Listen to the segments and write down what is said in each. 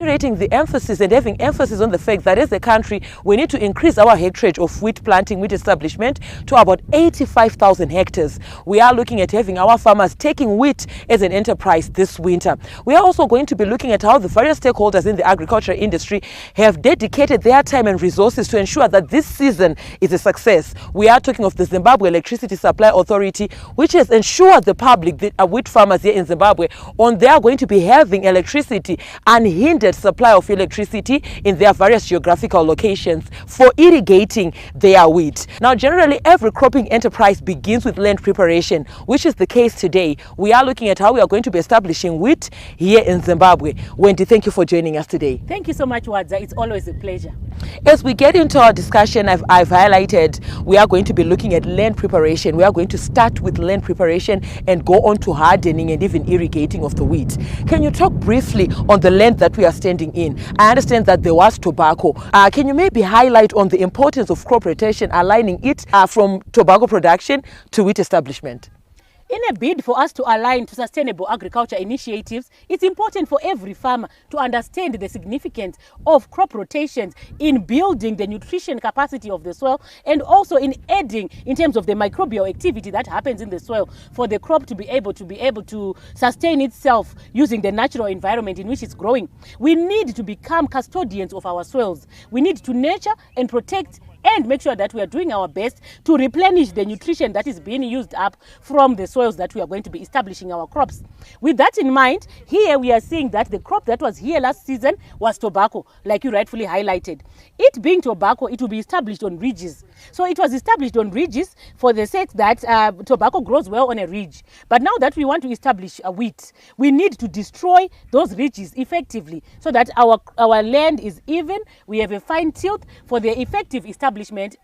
Rating the emphasis and having emphasis on the fact that as a country we need to increase our hectarage of wheat planting, wheat establishment to about 85,000 hectares. We are looking at having our farmers taking wheat as an enterprise this winter. We are also going to be looking at how the various stakeholders in the agriculture industry have dedicated their time and resources to ensure that this season is a success. We are talking of the Zimbabwe Electricity Supply Authority, which has ensured the public, the wheat farmers here in Zimbabwe, they are going to be having electricity unhindered supply of electricity in their various geographical locations for irrigating their wheat. Now, generally, every cropping enterprise begins with land preparation, which is the case today. We are looking at how we are going to be establishing wheat here in Zimbabwe. Wendy, thank you for joining us today. Thank you so much, Wadza. It's always a pleasure. As we get into our discussion, I've highlighted we are going to be looking at land preparation. We are going to start with land preparation and go on to hardening and even irrigating of the wheat. Can you talk briefly on the land that we are standing in? I understand that there was tobacco. Can you maybe highlight on the importance of crop rotation, aligning it from tobacco production to wheat establishment? In a bid for us to align to sustainable agriculture initiatives, it's important for every farmer to understand the significance of crop rotations in building the nutrition capacity of the soil and also in adding in terms of the microbial activity that happens in the soil for the crop to be able to sustain itself using the natural environment in which it's growing. We need to become custodians of our soils. We need to nurture and protect and make sure that we are doing our best to replenish the nutrition that is being used up from the soils that we are going to be establishing our crops. With that in mind, here we are seeing that the crop that was here last season was tobacco, like you rightfully highlighted. It being tobacco, it will be established on ridges. So it was established on ridges for the sake that tobacco grows well on a ridge. But now that we want to establish a wheat, we need to destroy those ridges effectively so that our land is even. We have a fine tilt for the effective establishment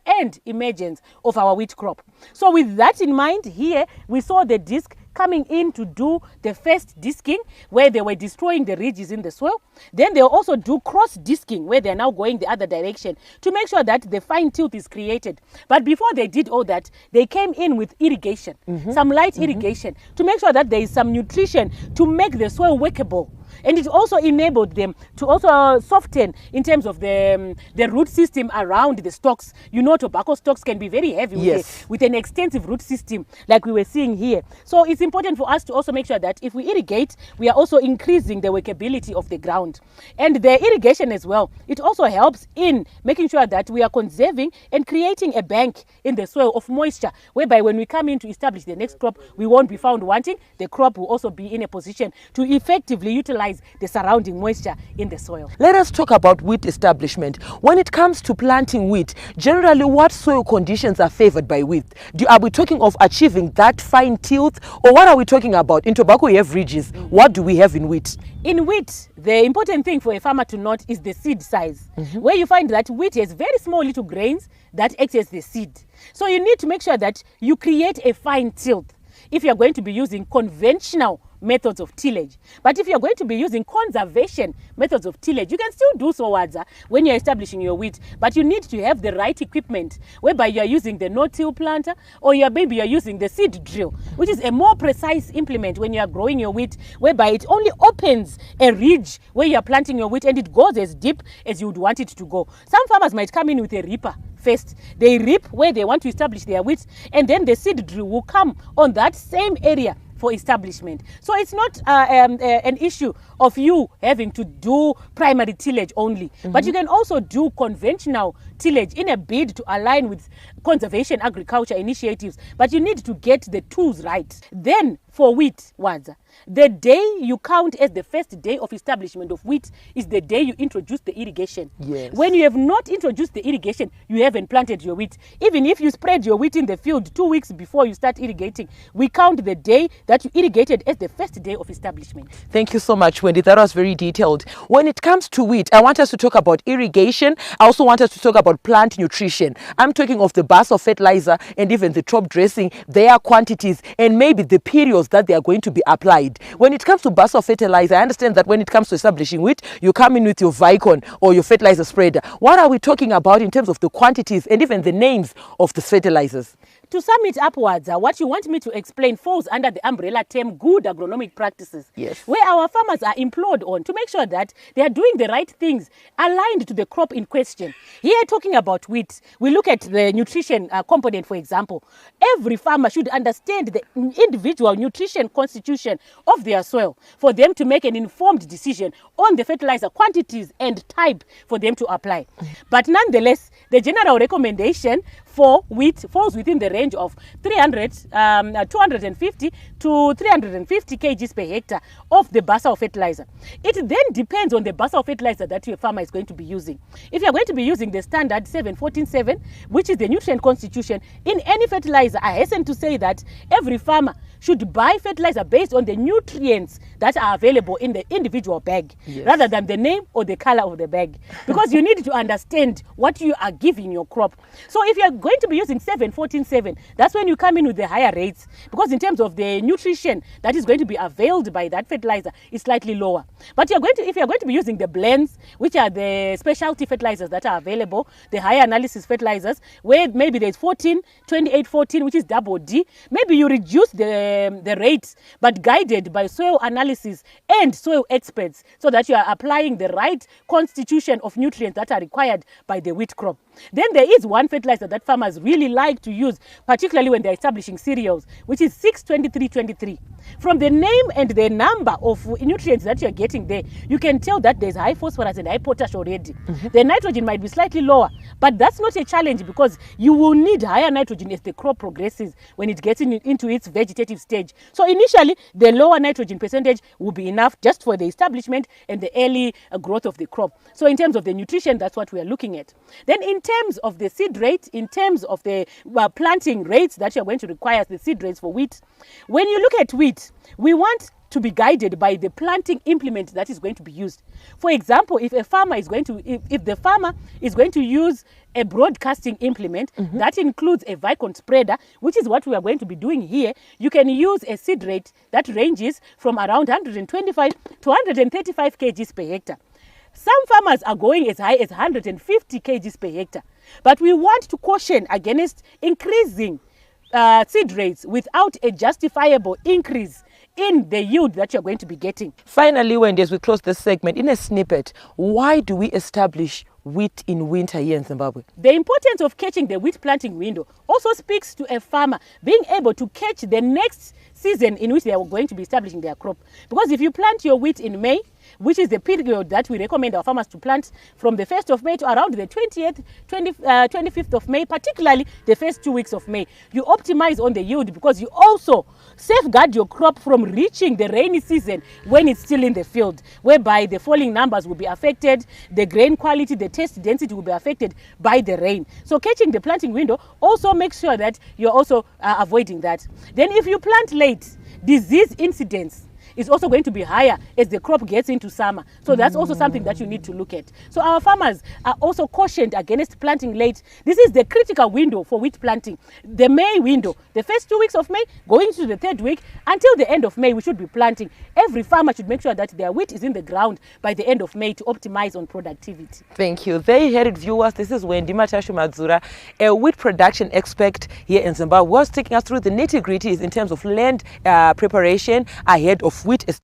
and emergence of our wheat crop. So with that in mind, here we saw the disc coming in to do the first disking where they were destroying the ridges in the soil. Then they'll also do cross disking where they're now going the other direction to make sure that the fine tilt is created. But before they did all that, they came in with irrigation, some light irrigation to make sure that there is some nutrition to make the soil workable. And it also enabled them to also soften in terms of the root system around the stalks. You know, tobacco stalks can be very heavy with an extensive root system like we were seeing here. So it's important for us to also make sure that if we irrigate, we are also increasing the workability of the ground. And the irrigation as well, it also helps in making sure that we are conserving and creating a bank in the soil of moisture, whereby when we come in to establish the next crop, we won't be found wanting. The crop will also be in a position to effectively utilize the surrounding moisture in the soil. Let us talk about wheat establishment. When it comes to planting wheat, generally what soil conditions are favored by wheat? Are we talking of achieving that fine tilt, or what are we talking about? In tobacco we have ridges. What do we have in wheat? In wheat, the important thing for a farmer to note is the seed size, where you find that wheat has very small little grains that act as the seed. So you need to make sure that you create a fine tilt if you're going to be using conventional methods of tillage. But if you're going to be using conservation methods of tillage, you can still do so, Wadza, when you're establishing your wheat, but you need to have the right equipment, whereby you're using the no-till planter, or maybe you're using the seed drill, which is a more precise implement when you are growing your wheat, whereby it only opens a ridge where you're planting your wheat and it goes as deep as you would want it to go. Some farmers might come in with a reaper first. They reap where they want to establish their wheat, and then the seed drill will come on that same area for establishment. So it's not an issue of you having to do primary tillage only, but you can also do conventional tillage in a bid to align with conservation agriculture initiatives, but you need to get the tools right. Then for wheat, Wadza, the day you count as the first day of establishment of wheat is the day you introduce the irrigation. Yes. When you have not introduced the irrigation, you haven't planted your wheat. Even if you spread your wheat in the field 2 weeks before you start irrigating, we count the day that you irrigated as the first day of establishment. Thank you so much, Wendy. That was very detailed. When it comes to wheat, I want us to talk about irrigation. I also want us to talk about plant nutrition. I'm talking of the bus of fertilizer and even the top dressing, their quantities, and maybe the periods that they are going to be applied. When it comes to bus of fertilizer, I understand that when it comes to establishing wheat, you come in with your Vicon or your fertilizer spreader. What are we talking about in terms of the quantities and even the names of the fertilizers? To sum it upwards, what you want me to explain falls under the umbrella term good agronomic practices, Yes. where our farmers are employed on to make sure that they are doing the right things aligned to the crop in question. Here, talking about wheat, we look at the nutrition component, for example. Every farmer should understand the individual nutrition constitution of their soil for them to make an informed decision on the fertilizer quantities and type for them to apply. But nonetheless, the general recommendation for wheat falls within the range of 250 to 350 kgs per hectare of the basal fertilizer. It then depends on the basal fertilizer that your farmer is going to be using. If you are going to be using the standard 7-14-7, which is the nutrient constitution in any fertilizer, I hasten to say that every farmer should buy fertilizer based on the nutrients that are available in the individual bag, yes, rather than the name or the color of the bag, because you need to understand what you are giving your crop. So if you are going to be using 7-14-7, that's when you come in with the higher rates, because in terms of the nutrition that is going to be availed by that fertilizer is slightly lower. But if you're going to be using the blends, which are the specialty fertilizers that are available, the higher analysis fertilizers, where maybe there's 14-28-14, which is double D, maybe you reduce the rates, but guided by soil analysis and soil experts, so that you are applying the right constitution of nutrients that are required by the wheat crop. Then there is one fertilizer that farmers really like to use, particularly when they're establishing cereals, which is 6-23-23. From the name and the number of nutrients that you're getting there, you can tell that there's high phosphorus and high potash already. The nitrogen might be slightly lower, but that's not a challenge, because you will need higher nitrogen as the crop progresses when it gets into its vegetative stage. So initially, the lower nitrogen percentage will be enough just for the establishment and the early growth of the crop. So in terms of the nutrition, that's what we are looking at. Then in terms of the seed rate, in terms of the planting rates that you're going to require as the seed rates for wheat, when you look at wheat, we want to be guided by the planting implement that is going to be used. For example, if the farmer is going to use a broadcasting implement that includes a Vicon spreader, which is what we are going to be doing here, you can use a seed rate that ranges from around 125 to 135 kgs per hectare. Some farmers are going as high as 150 kgs per hectare, but we want to caution against increasing seed rates without a justifiable increase in the yield that you're going to be getting. Finally, Wendy, as we close this segment, in a snippet, why do we establish wheat in winter here in Zimbabwe? The importance of catching the wheat planting window also speaks to a farmer being able to catch the next season in which they are going to be establishing their crop. Because if you plant your wheat in May, which is the period that we recommend our farmers to plant from the 1st of May to around the 25th of May, particularly the first 2 weeks of May, you optimize on the yield, because you also safeguard your crop from reaching the rainy season when it's still in the field, whereby the falling numbers will be affected, the grain quality, the taste density will be affected by the rain. So catching the planting window also makes sure that you're also avoiding that. Then if you plant late, disease incidence is also going to be higher as the crop gets into summer. So that's also something that you need to look at. So our farmers are also cautioned against planting late. This is the critical window for wheat planting. The May window, the first 2 weeks of May, going to the 3rd week, until the end of May, we should be planting. Every farmer should make sure that their wheat is in the ground by the end of May to optimize on productivity. Thank you. There you heard it, viewers. This is Wendy Madzura, a wheat production expert here in Zimbabwe, was taking us through the nitty-gritties in terms of land preparation ahead of wheat